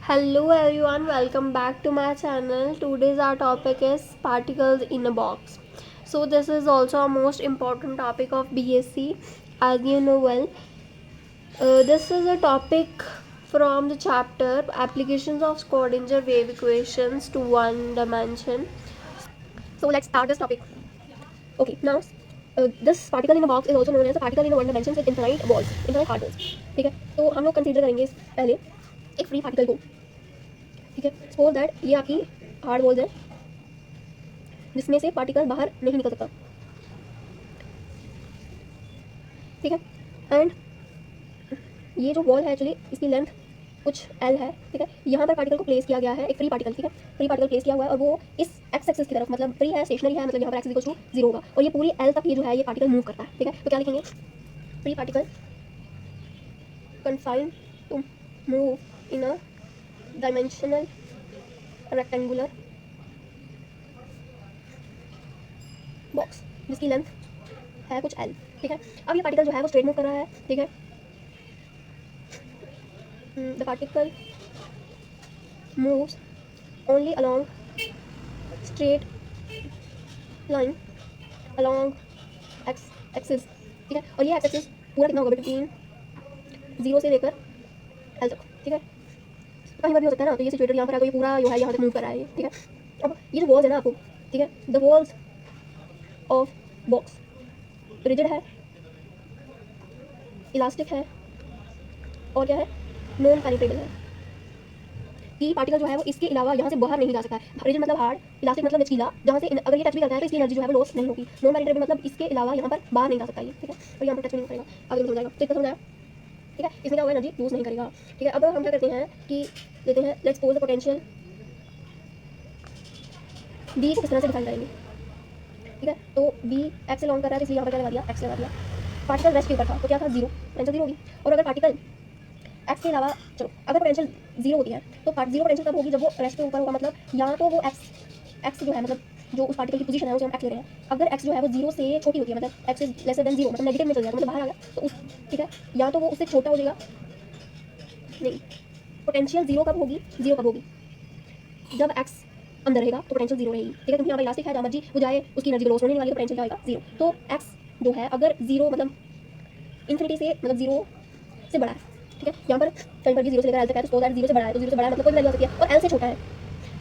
Hello everyone, welcome back to my channel. Today's our topic is particles in a box. So this is also a most important topic of BSc, as you know well. This is a topic from the chapter Applications of Schrodinger wave equations to one dimension. So let's start this topic. Okay, now this particle in a box is also known as a particle in a one dimension with infinite balls, infinite hard balls. ठीक है, तो हम लोग consider करेंगे पहले एक free particle को. ठीक है, सपोज दैट ये आपकी हार्ड वॉल्स है जिसमें से पार्टिकल बाहर नहीं निकल सकता. ठीक है, एंड ये जो वॉल है एक्चुअली इसकी लेंथ कुछ एल है. ठीक है, यहाँ पर पार्टिकल को प्लेस किया गया है, एक फ्री पार्टिकल. ठीक है, फ्री पार्टिकल प्लेस किया हुआ है और वो इस एक्स एक्सिस की तरफ, मतलब फ्री है, स्टेशनरी है, मतलब यहाँ पर एक्स इक्वल टू 0 होगा और ये पूरी एल तक ये जो है ये पार्टिकल मूव करता है. ठीक है, तो क्या लिखेंगे? Free particle confined to move in a dimensional rectangular box जिसकी लेंथ है कुछ एल. ठीक है, अब ये पार्टिकल जो है वो स्ट्रेट मूव कर रहा है. ठीक है, the particle moves only along straight line along x axis. ठीक है, और ये एक्स एक्सिस पूरा कितना होगा? बिटवीन 0 से लेकर एल तक. ठीक है, कहीं पर भी हो सकता है ना, तो ये सिचुएटेड यहाँ पर है, तो ये पूरा जो है यहाँ तक मूव कर रहा है ये. ठीक है, अब ये जो वॉल्स है ना आपको, ठीक है, the walls of box rigid है, इलास्टिक है और क्या है? नॉन पेनिट्रेबल है. कि पार्टिकल जो है वो इसके अलावा यहाँ से बाहर नहीं जा सकता है. रिजिड मतलब हार्ड, इलास्टिक मतलब लचकीला, जहाँ से अगर ये टच भी करता है तो इसकी एनर्जी जो है वो लॉस नहीं होगी. नॉन पेनिट्रेबल मतलब इसके अलावा यहाँ पर बाहर नहीं जा सकता ये. ठीक है, और यहाँ पर टच भी नहीं करेगा. आगे समझ जाएगा, तो इतना समझाया. ठीक है, इसमें क्या होगा? एनर्जी यूज़ नहीं करेगा. ठीक है, अब हम क्या करते हैं कि लेते हैं let's suppose the potential B को किस तरह से डिफाइन करेंगे. ठीक है, तो बी एक्स से लॉन्ग कर रहा है, तो इसलिए यहाँ पर क्या लगा दिया? एक्स लगा दिया. पार्टिकल रेस्ट के ऊपर था तो क्या था? 0, पोटेंशियल 0 होगी. और अगर पार्टिकल एक्स के अलावा, चलो अगर पोटेंशियल 0 होती है तो 0 पोटेंशियल कब होगी? जब वो रेस्ट के ऊपर होगा. मतलब या तो वो एक्स जो है, मतलब जो उस पार्टिकल की पोजीशन है उसे हम एक्स ले रहे हैं. अगर एक्स जो है वो 0 से छोटी होती है, मतलब एक्स इज लेसर देन 0, मतलब नेगेटिव में चल जाएगा, मतलब बाहर आ गया तो उस. ठीक है, या तो वो उससे छोटा हो जाएगा. नहीं, पोटेंशियल 0 कब होगी? 0 कब होगी? जब एक्स अंदर रहेगा तो पोटेंशियल 0 रहेगी. ठीक है, क्योंकि यहाँ पर इलास्टिक है, जहाँ मर्जी वो जाए उसकी एनर्जी लॉस होने वाली है, पोटेंशियल क्या होगा? 0. तो एक्स जो है अगर 0 मतलब इन्फिनिटी से, मतलब 0 से बड़ा है. ठीक है, यहाँ पर कहीं पर भी 0 से लेकर एल तक है, तो सपोज दैट 0 से बड़ा है, तो 0 से बड़ा है मतलब कोई भी वैल्यू हो सकती है, और एल से छोटा है.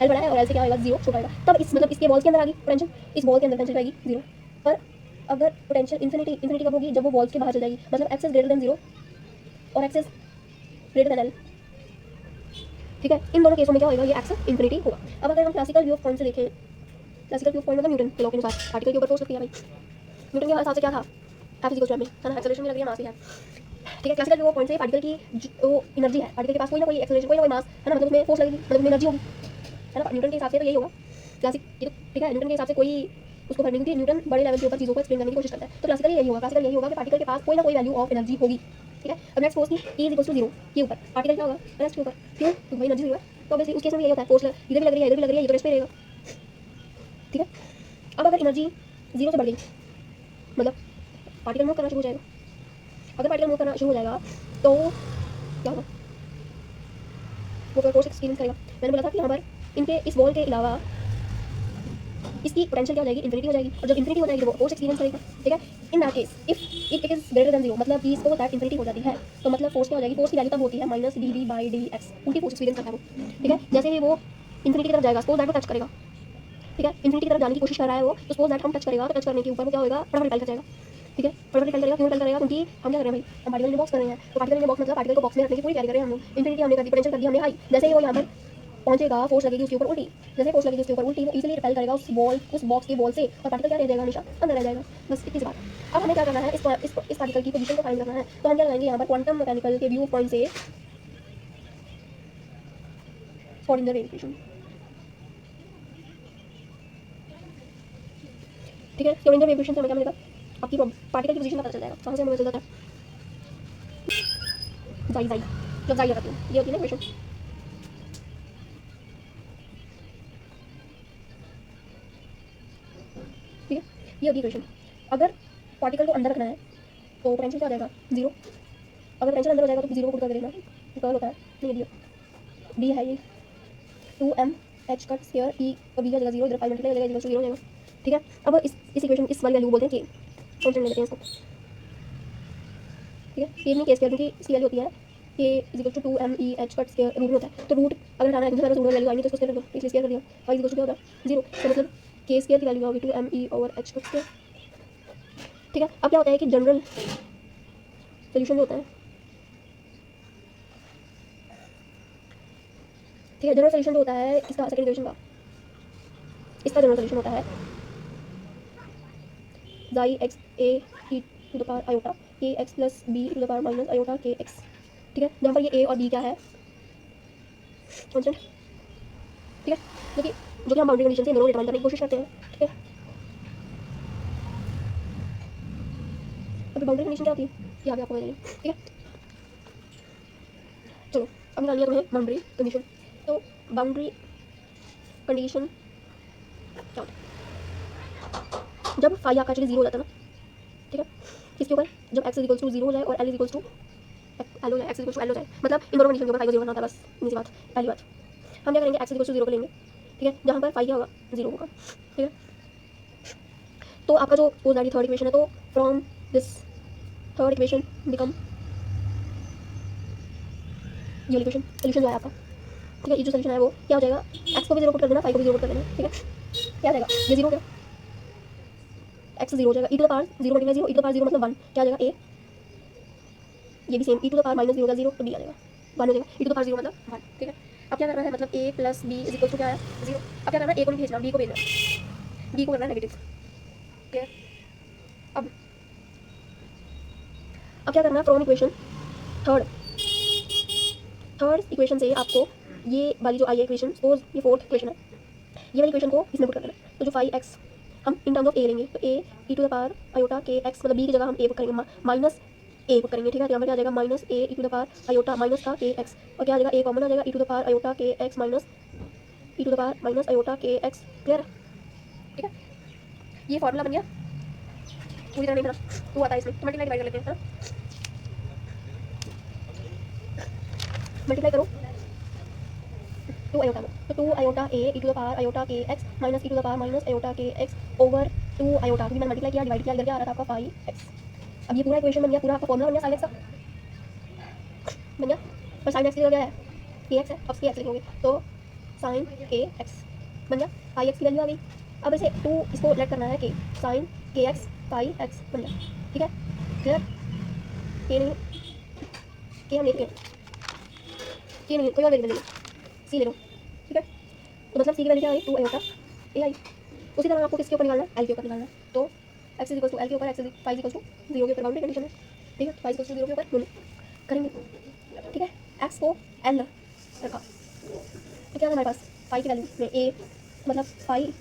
एल बड़ा है और एल से क्या होगा? 0 छोटा होगा. तब इस मतलब इसके बॉल्स के अंदर आ गई पोटेंशियल, इस बॉल के अंदर पोटेंशियल आएगी 0. पर अगर पोटेंशियल इन्फिनिटी कब होगी? जब वो बॉल्स के बाहर चल जाएगी, मतलब एक्स इज ग्रेटर देन 0 और x is greater than L. ठीक है, इन दोनों केसों में क्या होगा? ये एक्स इन्फिनिटी होगा. अब अगर हम क्लासिकल व्यू ऑफ पॉइंट से देखें, क्लासिकल व्यू ऑफ पॉइंट मतलब न्यूटन के लॉ के अनुसार पार्टिकल के ऊपर फोर्स लगती है भाई. न्यूटन के हिसाब से क्या था? F is equal to M A, है ना, एक्सेलरेशन भी लग रही है, मास भी है. ठीक है, क्लासिकल व्यू ऑफ पॉइंट से पार्टिकल की जो एनर्जी है, पार्टिकल के पास कोई ना कोई एक्सेलरेशन, कोई ना कोई मास है ना, मतलब उसमें फोर्स लगेगी, मतलब उसमें एनर्जी होगी, है ना. न्यूटन के हिसाब से तो यही होगा क्लासिक. ठीक है, न्यूटन के हिसाब से कोई उसको करने, क्योंकि न्यूटन बड़े लेवल के ऊपर चीज़ों को एक्सप्लेन करने की कोशिश करता है. तो क्लासिकली यही होगा, क्लासिकल यही होगा कि पार्टिकल के पास कोई ना कोई वैल्यू ऑफ एनर्जी होगी. ठीक है, अब नेक्स्ट फोर्स की E इज इक्वल टू 0 के ऊपर पार्टिकल क्या होगा? रेस्ट के ऊपर. क्यों? क्योंकि भाई एनर्जी 0 है, तो ऑब्वियसली उस केस में यही होता है, फोर्स इधर भी लग रही है, इधर भी लग रही है, ये तो रेस्ट पे रहेगा. ठीक है, अब अगर एनर्जी 0 से बढ़ गई, मतलब पार्टिकल मूव करना शुरू हो जाएगा. अगर पार्टिकल मूव करना शुरू हो जाएगा तो क्या होगा? वो फोर्स एक्सपीरियंस करेगा. मैंने बोला था कि यहाँ पर इनके इस वॉल के अलावा इसकी पोटेंशियल क्या हो जाएगी? इन्फिनिटी हो जाएगी. और जब इन्फिनिटी हो जाएगी तो वो फोर्स एक्सपीरियंस करेगा. ठीक है, in that case if it is greater than 0, मतलब कि इसको दैट इन्फिनिटी हो जाती है, तो मतलब फोर्स क्या हो जाएगी? फोर्स की वैल्यू तब होती है minus D V by D X. उनकी फोर्स एक्सपीरियंस करता है वो. ठीक है, जैसे ही वो इन्फिनिटी की तरफ जाएगा, सपोज दैट वो टच करेगा. ठीक है, इन्फिनिटी की तरफ जाने की कोशिश कर रहा है वो, तो सपोज दैट हम टच करेगा, तो टच करने के ऊपर वो क्या होगा? फटाफट रिपेल कर जाएगा. ठीक है, फटाफट रिपेल करेगा. क्यों रिपेल करेगा? क्योंकि हम क्या कर रहे हैं भाई? हम पार्टिकल इन बॉक्स कर रहे हैं, तो पार्टिकल इन बॉक्स मतलब पार्टिकल को बॉक्स में रखने की पूरी तैयारी कर रहे हैं हम लोग. इन्फिनिटी हमने कर दी, पोटेंशियल कर दी हमने हाई. जैसे ही वो यहाँ पर पहुंचेगा, फोर्स लगेगी उसके ऊपर उल्टी. जैसे फोर्स लगेगी उसके ऊपर उल्टी, वो इजीली रिपेल करेगा उस बॉक्स के वॉल से, और पार्टिकल क्या रह जाएगा? हमेशा अंदर रह जाएगा. बस इतनी सी बात. अब हमें क्या करना है? इस पार्टिकल की पोजीशन को फाइंड करना है. तो हम क्या लगाएंगे यहाँ पर? क्वांटम मैकेनिकल के व्यू पॉइंट से स्क्रोडिंगर वेव इक्वेशन. ठीक है, स्क्रोडिंगर वेव इक्वेशन से हमें क्या मिलेगा? आपकी पार्टिकल की पोजीशन का पता चल जाएगा. कहाँ से हमें पता चल जाता है? जाई जाई, जब जाई लगाती हूँ ये होती है ना इक्वेशन. ठीक है, ये होगी इक्वेशन. अगर पार्टिकल को अंदर रखना है तो पोटेंशियल क्या हो जाएगा? 0. अगर पोटेंशियल अंदर हो जाएगा तो 0 को पुट कर देना, कर्ल होता है, नहीं दिया. डी है ये 2m h कट स्क्वायर ई और बी का जगह 0 इधर 5 मल्टीप्लाई हो जाएगा 0 हो जाएगा। ठीक है, अब इस इक्वेशन इस वाली वैल्यू बोलते हैं k, कांस्टेंट ले लेते हैं इसको। ठीक है, ये नहीं k स्क्वायर क्योंकि इसकी वैल्यू होती है k is equal to 2m e h cut square root में होता है, तो रूट अगर हटाना है तो हमारे पास रूट वैल्यू आई नहीं तो इसको स्क्वायर कर दो, इसलिए स्क्वायर कर दिया। y इज इक्वल टू क्या होगा 0, तो मतलब k स्क्वायर की वैल्यू होगी 2m e over h cut square. ठीक है, अब क्या होता है कि जनरल सोल्यूशन जो होता है, ठीक है, जनरल सोल्यूशन जो होता है इसका सेकंड इक्वेशन का, इसका जनरल सोल्यूशन होता है xi x a e to the power iota k x plus b to the power minus iota k x। ठीक है, जहाँ पर ये a और b क्या है कांस्टेंट। ठीक है, जो कि हम बाउंड्री कंडीशन से दोनों डिटरमाइन करने की कोशिश करते हैं। ठीक है, अभी बाउंड्री कंडीशन क्या होती है ये आगे आपको बताएंगे। ठीक है, चलो अब निकालनी है तुम्हें बाउंड्री कंडीशन। तो बाउंड्री कंडीशन क्या होता है जब फाई आपका एक्चुअली 0 हो जाता है ना। ठीक है, इसके ऊपर जब x इज इक्वल्स टू 0 हो जाए और l is equals to L हो जाए, x is equals to L हो जाए, मतलब इन दोनों कंडीशन के ऊपर फाई को 0 करना होता है, बस इतनी सी बात, पहली बात। हम क्या करेंगे x इज इक्वल्स टू 0 को लेंगे। ठीक है, जहाँ पर फाई क्या होगा 0 होगा। ठीक है, तो आपका जो वो थर्ड इक्वेशन है, तो from this third equation become ये इक्वेशन सोल्यूशन जो है आपका। ठीक है, ये जो सोल्यूशन है वो क्या हो जाएगा, x को भी 0 पुट कर देना, फाई को भी 0 पुट कर देना। ठीक है, क्या हो जाएगा ये 0 क्या x 0 हो जाएगा, e to the power 0 multiply 0, e to the power 0 मतलब 1, क्या आ जाएगा a, ये भी same e to the power minus 0 का 0 तो b आ जाएगा 1 हो जाएगा, e टू द पावर 0 मतलब 1। ठीक है, अब क्या करना है, मतलब a plus b is equal to क्या है 0। अब क्या करना है, a को नहीं भेजना, b को भेजना, b को करना है नेगेटिव। ठीक है, अब क्या करना है, फ्रॉम इक्वेशन थर्ड इक्वेशन से आपको ये वाली जो आई है इक्वेशन, सपोज ये फोर्थ इक्वेशन है, ये वाली इक्वेशन को इसमें पुट कर देना। तो जो 5x हम इन टर्म्स ऑफ a लेंगे, तो a e to the power iota k x, मतलब b की जगह हम a पुट करेंगे, माइनस a पुट करेंगे। ठीक है, तो यहाँ पर क्या आ जाएगा minus a e to the power iota minus का k x, और क्या आ जाएगा a कॉमन आ जाएगा e to the power iota k x minus e to the power minus iota k x। Clear. ठीक है, ये फॉर्मूला बन गया, पूरी तरह नहीं बना, टू आता है इसमें, तो मल्टीप्लाई डिवाइड कर लेते हैं, है ना, मल्टीप्लाई करो 2 आयोटा में, तो 2 iota a e to the power iota k x minus e to the power minus iota k x over 2 iota, क्योंकि मैंने मल्टीप्लाई किया डिवाइड किया, इधर क्या आ रहा था आपका 5x। अब ये पूरा इक्वेशन बन गया, पूरा आपका फॉर्मूला बन गया sin x का बन गया, पर sin x की जगह क्या है kx है, अब kx लिखोगे तो sin kx बन गया, pi x की वैल्यू आ गई। अब इसे 2 इसको लेट करना है k sin kx pi x बन गया। ठीक है, क्लियर। k नहीं, k हम लेते हैं, k नहीं कोई और वेरिएबल ले लो, c ले लो। ठीक है, तो मतलब c की वैल्यू क्या आई 2 आयोटा a आई। उसी तरह आपको किसके ऊपर निकालना है, l के ऊपर निकालना है, तो x is equal to l के ऊपर, x इज इक्वल टू 0 के ऊपर बाउंड्री कंडीशन है। ठीक है, 5 इक्वल टू 0 के ऊपर दोनों करेंगे। ठीक है, x को l रखा, तो क्या है हमारे पास फाई की वैल्यू में a, मतलब फाई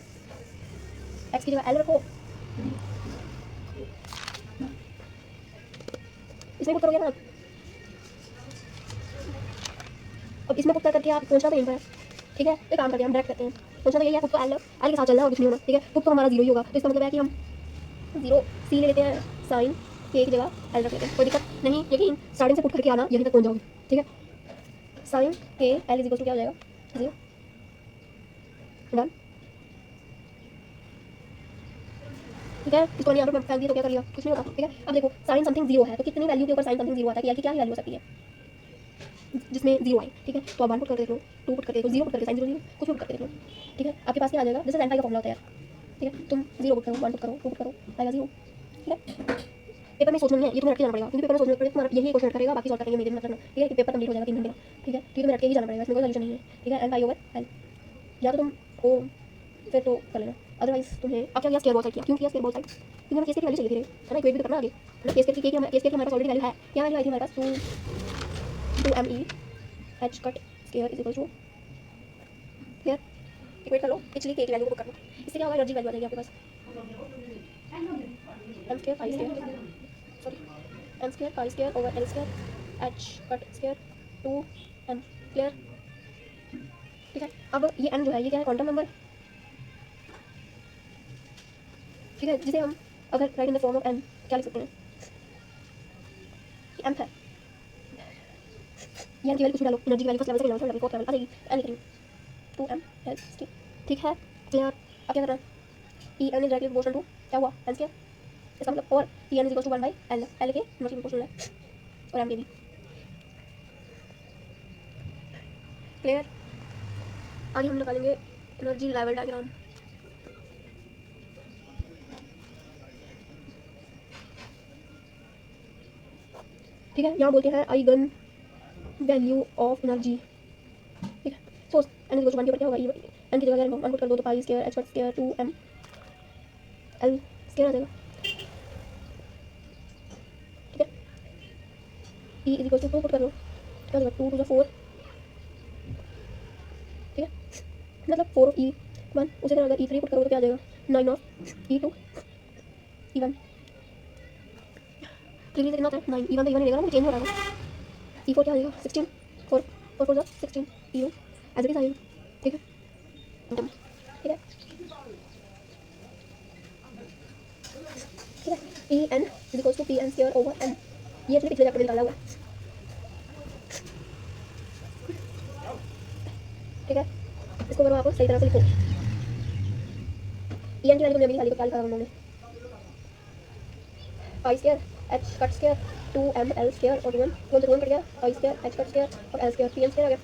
x की जगह l रखो, इसमें पुट करोगे ना, अब इसमें पुट करके आप पहुंचना तो यहीं पर है। ठीक है, तो काम करते हैं हम डायरेक्ट करते हैं, पहुंचना तो यही है, पुट तो l के साथ चलना और कुछ नहीं होना। ठीक है, पुट तो हमारा 0 ही होगा, तो इसका मतलब है कि हम 0 c ले लेते हैं, साइन k की जगह l रख लेते हैं, कोई दिक्कत नहीं, लेकिन स्टार्टिंग से पुट करके आना, यहीं तक पहुंच जाओगे। ठीक है, sine k l is equal to क्या हो जाएगा 0, डन। ठीक है, इसको यहाँ पर फेंक दिया तो क्या कर लिया, कुछ नहीं होता। ठीक है, अब देखो साइन समथिंग 0 है, तो कितनी वैल्यू के ऊपर साइन समथिंग 0 आता है कि l की क्या वैल्यू हो सकती है जिसमें 0 आए। ठीक है, तो आप 1 पुट करके देख लो, 2 पुट करके देखो, 0 पुट करके साइन 0 0 कुछ भी पुट करके देख लो। ठीक है, आपके पास क्या आ जाएगा, जैसे साइन का फॉर्मूला होता है यार। ठीक है, तुम 0 पुट करो, 1 पुट करो, 2 पुट करो, आएगा 0। ठीक है, पेपर में सोचना नहीं है, ये तुम्हें रट के जाना पड़ेगा, क्योंकि पेपर में सोचना पड़ेगा तुम्हारा यही क्वेश्चन करेगा, बाकी सॉल्व करेंगे मेरे मतलब ना। ठीक है, कि पेपर कंप्लीट हो जाएगा 3 घंटे का। ठीक है, तो तुम्हें रट के ही जाना पड़ेगा, इसमें कोई सोल्यूशन नहीं है। ठीक है, एल आई ओवर एल, या तो तुम हो फिर तो कर लेना, अदरवाइज तुम्हें अब क्या स्केयर बॉल साइड किया, क्यों किया स्केयर बॉल साइड, क्योंकि हमें केस की वैल्यू चाहिए थी, है ना, इक्वेट भी तो करना आगे, मतलब केस की हमारे पास ऑलरेडी वैल्यू है, क्या वैल्यू आई थी हमारे पास 2m e h cut square is equal to, clear, equate कर लो, पिछली के की वैल्यू को कर लो, इससे क्या होगा एनर्जी वैल्यू आ जाएगी आपके पास m square pi square, sorry m square pi square over l square h cut square 2m, clear. ठीक है, अब ये n जो है ये क्या है, क्वांटम नंबर। ठीक है, जिसे हम अगर right in the form of n क्या लिख सकते हैं, m है, ई एन की वैल्यू कुछ भी डालो, एनर्जी की value first level, second level, third level, fourth level आ जाएगी। एन लिख रही हूँ 2m एल स्क्वायर, ठीक है क्लियर। अब क्या करना है, E N is directly proportional to क्या हुआ एन स्क्वायर, इसका मतलब और E N is equal to 1 by L, L के इनवर्सली प्रोपोर्शनल है और एम के भी क्लियर। आगे हम निकालेंगे एनर्जी लेवल डायग्राम। ठीक है, यहाँ बोलते हैं आइगन वैल्यू ऑफ एनर्जी, ठीक है। सो एन इज इक्वल टू 1 के ऊपर क्या होगा, एन की जगह अगर 1 पुट कर दो तो pi square h square 2m L square आ जाएगा, ठीक है। E is equal to 2 put कर लो, क्या होगा 2 2 4, ठीक है, मतलब 4 ऑफ E1। उसी तरह अगर E3 पुट करो तो क्या आ जाएगा 9 ऑफ E2 E1। 3 से कितना होता है 9, E1 तो E1 ही रहेगा ना, चेंज हो रहा है। E4 क्या आ जाएगा 16, 4 4 4 16 E1 एज इट इज आएगा, ठीक है, ठीक है, ठीक है। E N is equal to P N square over N, ये अपने पिछले चैप्टर में निकाला हुआ है, ठीक है। इसको करो आपको सही तरह से लिखो, ई एन की वैल्यू तुमने अभी निकाली तो क्या लिखा उन्होंने, pi square h cut square 2m L square और 1 1 से 1 कट गया, pi square h cut square और L square P N square आ गया,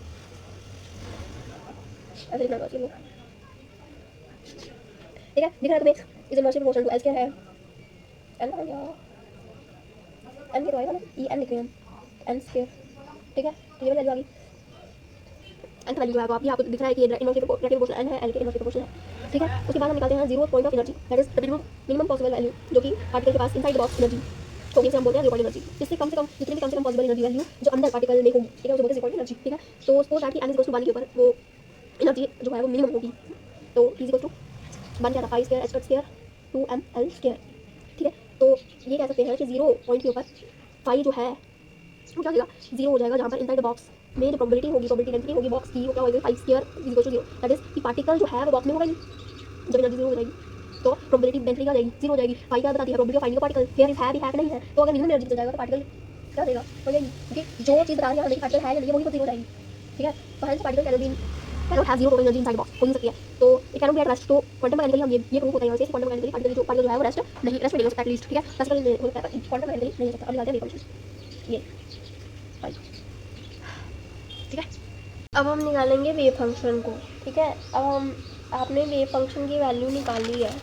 ऐसे लिखना होगा चलो, ठीक है। दिख रहा है तुम्हें, is inversely proportional to L square है, एल आ गया, एन के तो आएगा ना, ई एन लिख रहे हैं एन स्क्वायर, ठीक है। तो ये वैल्यू आ गई, एन का वैल्यू जो है आप ये आपको दिख रहा है कि इनवर्सली प्रोपोर्शनल एन है, एल के इनवर्सली प्रोपोर्शनल है, ठीक है। उसके बाद हम निकालते हैं 0 point of energy, that is the minimum possible value जो कि पार्टिकल के पास इनसाइड द बॉक्स एनर्जी तो हम बोलते हैं 0 पॉइंट एनर्जी, जिससे कम से कम जितनी भी कम से कम पॉसिबल एनर्जी वैल्यू जो अंदर पार्टिकल में होगी, ठीक है, उसे बोलते हैं 0 पॉइंट एनर्जी, ठीक है। तो सपोज दैट कि n इज 1 के ऊपर वो एनर्जी जो है वो मिनिमम होगी, तो इज इक्वल टू 1 क्या था पाई square h cut square 2m L square, ठीक है। तो ये कह सकते हैं कि 0 पॉइंट के ऊपर पाई जो है वो क्या हो जाएगा 0 हो जाएगा, जहाँ पर इनसाइड द बॉक्स में जो प्रोबेबिलिटी होगी, प्रोबेबिलिटी डेंसिटी होगी बॉक्स की, वो क्या होगी pi square is equal to 0, that is कि पार्टिकल जो है वो बॉक्स में होगा ही, जब एनर्जी 0 हो जाएगी तो प्रोबेबिलिटी डेंसिटी क्या हो जाएगी 0 हो जाएगी। पाई क्या बताती है probability of finding particle, here is है भी है कि नहीं है, तो अगर मिनिमम एनर्जी चल जाएगा तो पार्टिकल क्या हो जाएगा हो जाएगी, क्योंकि जो चीज़ बता रही है पार्टिकल है या नहीं वही तो 0 हो जाएगी, ठीक है। तो hence particle cannot have 0 total energy inside box, हो नहीं सकती है, तो it cannot be at rest. तो क्वांटम मैकेनिकली हम ये प्रूव होता है यहाँ से क्वांटम मैकेनिकली पार्टिकल जो है वो रेस्ट नहीं हो सकता एटलीस्ट, ठीक है। क्लासिकल में हो सकता है क्वांटम मैकेनिकली नहीं हो सकता। अब निकालते हैं वेव फंक्शन, ये ठीक है। अब हम निकालेंगे वेव फंक्शन को, ठीक है। अब हम आपने वेव फंक्शन की वैल्यू निकाली है,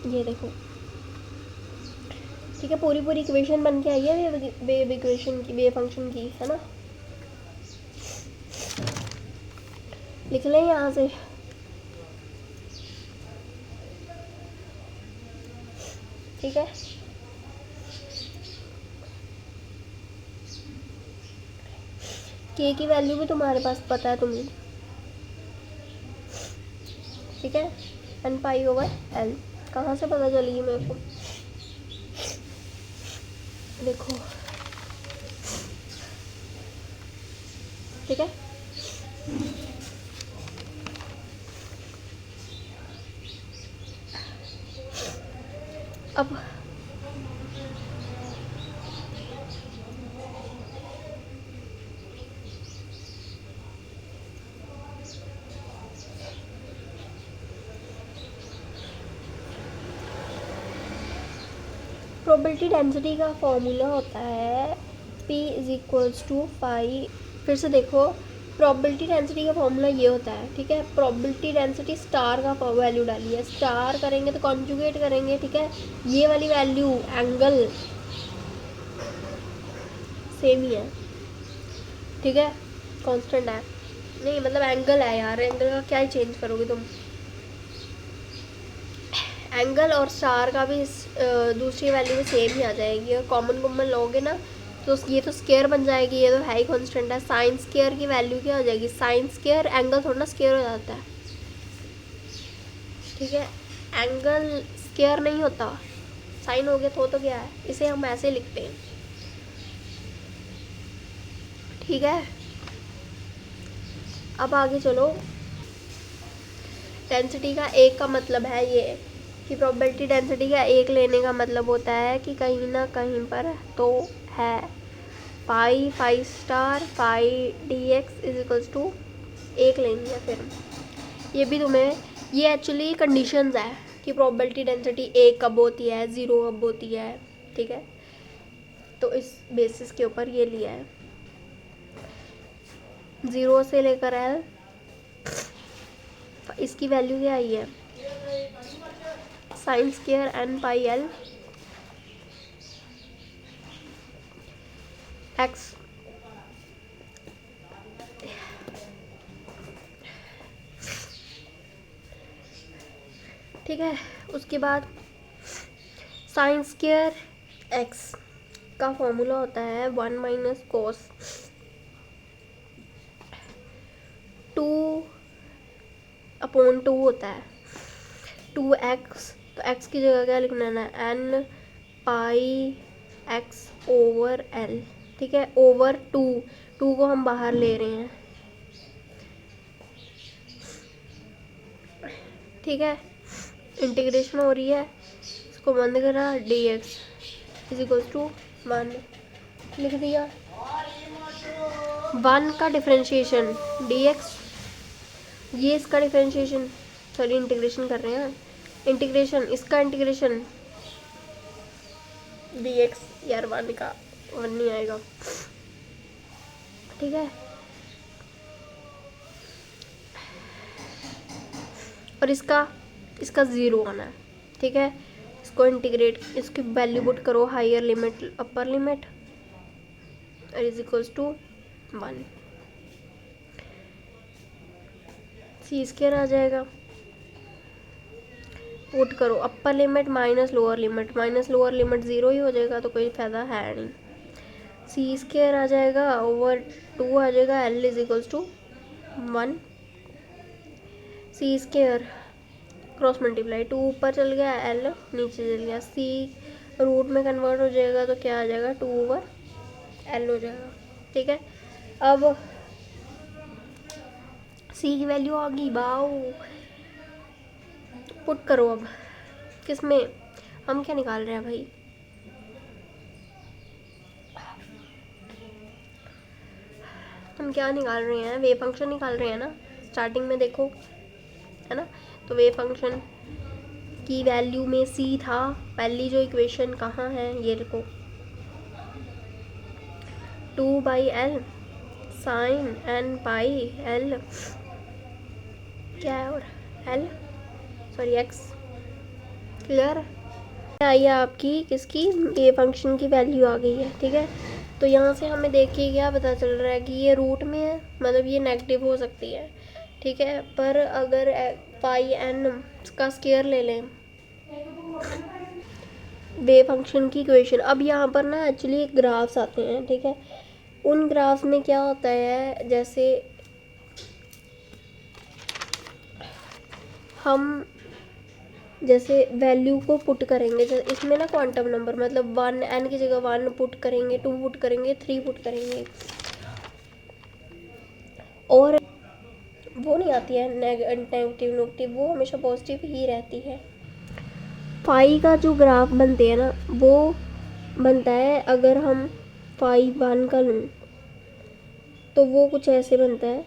ये देखो, ठीक है। पूरी इक्वेशन बन के आई है वेव इक्वेशन की, वेव फंक्शन की, है ना। लिख लें यहाँ से, ठीक है। के की वैल्यू भी तुम्हारे पास पता है तुम्हें, ठीक है। एन पाई ओवर एल कहाँ से पता चली मेरे को, देखो, ठीक है। अब प्रोबेबिलिटी डेंसिटी का फॉर्मूला होता है P is equals to phi, फिर से देखो, प्रोबेबिलिटी डेंसिटी का फॉर्मूला ये होता है, ठीक है। प्रोबेबिलिटी डेंसिटी स्टार का वैल्यू डालिए, स्टार करेंगे तो कॉन्जुगेट करेंगे, ठीक है। ये वाली वैल्यू एंगल सेम ही है, ठीक है, कांस्टेंट है, नहीं मतलब एंगल है यार, एंगल का क्या ही चेंज करोगे तुम, एंगल और स्टार का भी दूसरी वैल्यू में सेम ही आ जाएगी, और कॉमन लोगे ना तो ये तो स्केयर बन जाएगी, ये तो है ही कांस्टेंट है। साइन स्केयर की वैल्यू क्या हो जाएगी, साइन स्केयर एंगल थोड़ा ना स्केयर हो जाता है, ठीक है। एंगल स्केयर नहीं होता, साइन हो गया तो क्या है, इसे हम ऐसे लिखते हैं, ठीक है। अब आगे चलो, डेंसिटी का एक का मतलब है ये कि प्रोबेबिलिटी डेंसिटी का एक लेने का मतलब होता है कि कहीं ना कहीं पर तो है, pi 5 star pi dx is equals to 1 लेंगे। फिर ये भी तुम्हें, ये एक्चुअली कंडीशंस है कि प्रोबेबिलिटी डेंसिटी 1 कब होती है, 0 कब होती है, ठीक है। तो इस बेसिस के ऊपर ये लिया है, 0 से लेकर L। इसकी वैल्यू क्या आई है, साइन स्क्वायर n पाई L x। ठीक है, उसके बाद साइन स्क्वायर x का फॉर्मूला होता है 1 माइनस कोस 2/2 होता है 2x। तो x की जगह क्या लिखना है, n पाई x ओवर l, ठीक है, ओवर 2 को हम बाहर ले रहे हैं, ठीक है। इंटीग्रेशन हो रही है, इसको बंद करा, dx इज इक्वल्स टू 1 लिख दिया। 1 का डिफरेंशिएशन dx, ये इसका डिफरेंशिएशन, सॉरी इंटीग्रेशन कर रहे हैं, इंटीग्रेशन इसका इंटीग्रेशन dx, यार 1 का 1 नहीं आएगा, ठीक है। और इसका 0 आना है, ठीक है। इसको इंटीग्रेट, इसकी वैल्यू पुट करो, हायर लिमिट अपर लिमिट और is equals to 1। C square आ जाएगा, पुट करो upper limit minus lower limit, 0 ही हो जाएगा, तो कोई फ़ायदा है नहीं। सी स्क्वायर आ जाएगा ओवर 2 आ जाएगा, L is equals to 1। C square cross multiply, 2 ऊपर चल गया, एल नीचे चल गया, सी रूट में कन्वर्ट हो जाएगा, तो क्या आ जाएगा 2 ओवर एल हो जाएगा, ठीक है। अब सी की वैल्यू आ गई, बाऊ पुट करो। अब किसमें हम क्या निकाल रहे हैं भाई, हम क्या निकाल रहे हैं, वेव फंक्शन निकाल रहे हैं ना, स्टार्टिंग में देखो है ना। तो वेव फंक्शन की वैल्यू में सी था, पहली जो इक्वेशन कहाँ है, ये लिखो 2/L साइन n पाई L क्या है, और L सॉरी x, क्लियर। आई है आपकी किसकी, ये फंक्शन की वैल्यू आ गई है, ठीक है। तो यहाँ से हमें देखिए क्या पता चल रहा है कि ये रूट में है, मतलब ये नेगेटिव हो सकती है, ठीक है। पर अगर पाई n का स्क्वायर ले लें वेव फंक्शन की इक्वेशन, अब यहाँ पर ना एक्चुअली ग्राफ्स आते हैं, ठीक है। उन ग्राफ्स में क्या होता है, जैसे हम जैसे वैल्यू को पुट करेंगे, जैसे इसमें ना क्वांटम नंबर, मतलब 1 n की जगह 1 पुट करेंगे, 2 पुट करेंगे, 3 पुट करेंगे, और वो नहीं आती है नेगेटिव, वो हमेशा पॉजिटिव ही रहती है। फाई का जो ग्राफ बनते हैं ना, वो बनता है, अगर हम फाई 1 का लूँ तो वो कुछ ऐसे बनता है,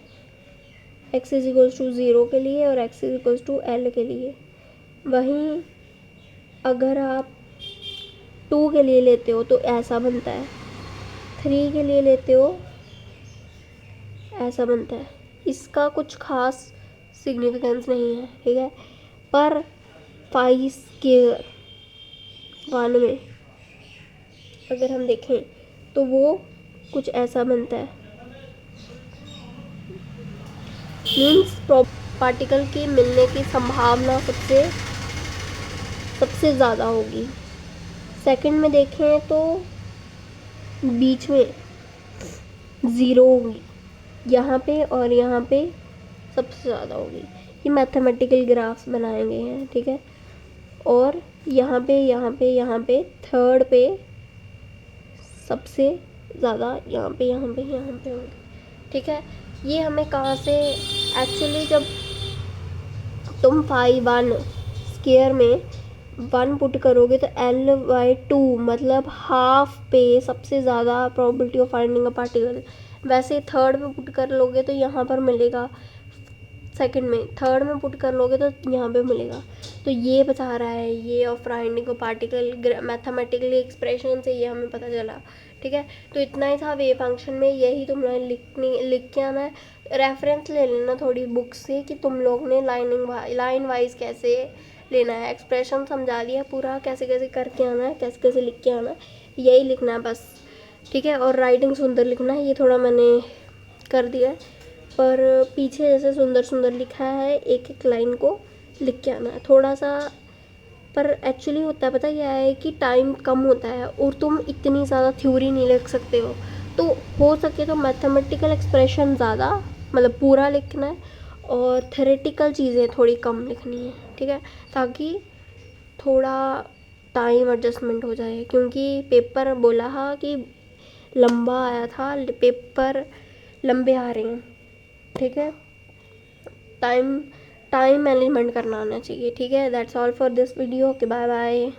x इज इक्वल्स टू 0 के लिए और x is equals to L के लिए। वहीं अगर आप 2 के लिए लेते हो तो ऐसा बनता है, 3 के लिए लेते हो ऐसा बनता है। इसका कुछ खास सिग्निफिकेंस नहीं है, ठीक है। पर पाई स्क्वायर 1 में अगर हम देखें तो वो कुछ ऐसा बनता है, मीन्स पार्टिकल के मिलने की संभावना सबसे ज़्यादा होगी। सेकंड में देखें तो बीच में 0 होगी यहाँ पे, और यहाँ पे सबसे ज़्यादा होगी। ये मैथमेटिकल ग्राफ्स बनाए गए हैं, ठीक है। और यहाँ पे थर्ड पे सबसे ज़्यादा यहाँ पे होंगे, ठीक है। ये हमें कहाँ से, एक्चुअली जब तुम पाई 1 स्क्वायर में 1 पुट करोगे तो L/2 मतलब हाफ पे सबसे ज़्यादा probability of finding a particle. वैसे थर्ड में पुट कर लोगे तो यहाँ पर मिलेगा, सेकंड में, थर्ड में पुट कर लोगे तो यहाँ पे मिलेगा। तो ये बता रहा है ये of finding a particle mathematically expression से ये हमें पता चला। ठीक है, तो इतना ही था वेव फंक्शन में, यही तुम लोग लिख के आना है। रेफरेंस ले लेना थोड़ी बुक से कि तुम लोग ने लाइन वाइज कैसे लेना है, एक्सप्रेशन समझा दिया पूरा, कैसे कैसे करके आना है, कैसे कैसे लिख के आना है, यही लिखना है बस। ठीक है, और राइटिंग सुंदर लिखना है, ये थोड़ा मैंने कर दिया है, पर पीछे जैसे सुंदर सुंदर लिखा है एक एक लाइन को लिख के आना है थोड़ा सा। पर एक्चुअली होता है पता क्या है कि टाइम कम होता है और तुम इतनी ज़्यादा थ्योरी नहीं लिख सकते हो, तो हो सके तो मैथमेटिकल एक्सप्रेशन ज़्यादा मतलब पूरा लिखना है और थ्योरेटिकल चीज़ें थोड़ी कम लिखनी है। ठीक है, ताकि थोड़ा टाइम एडजस्टमेंट हो जाए, क्योंकि पेपर बोला था कि लंबा आया था, पेपर लंबे आ रहे हैं। ठीक है, टाइम टाइम मैनेजमेंट करना आना चाहिए। ठीक है, that's all for this video. Okay, bye bye.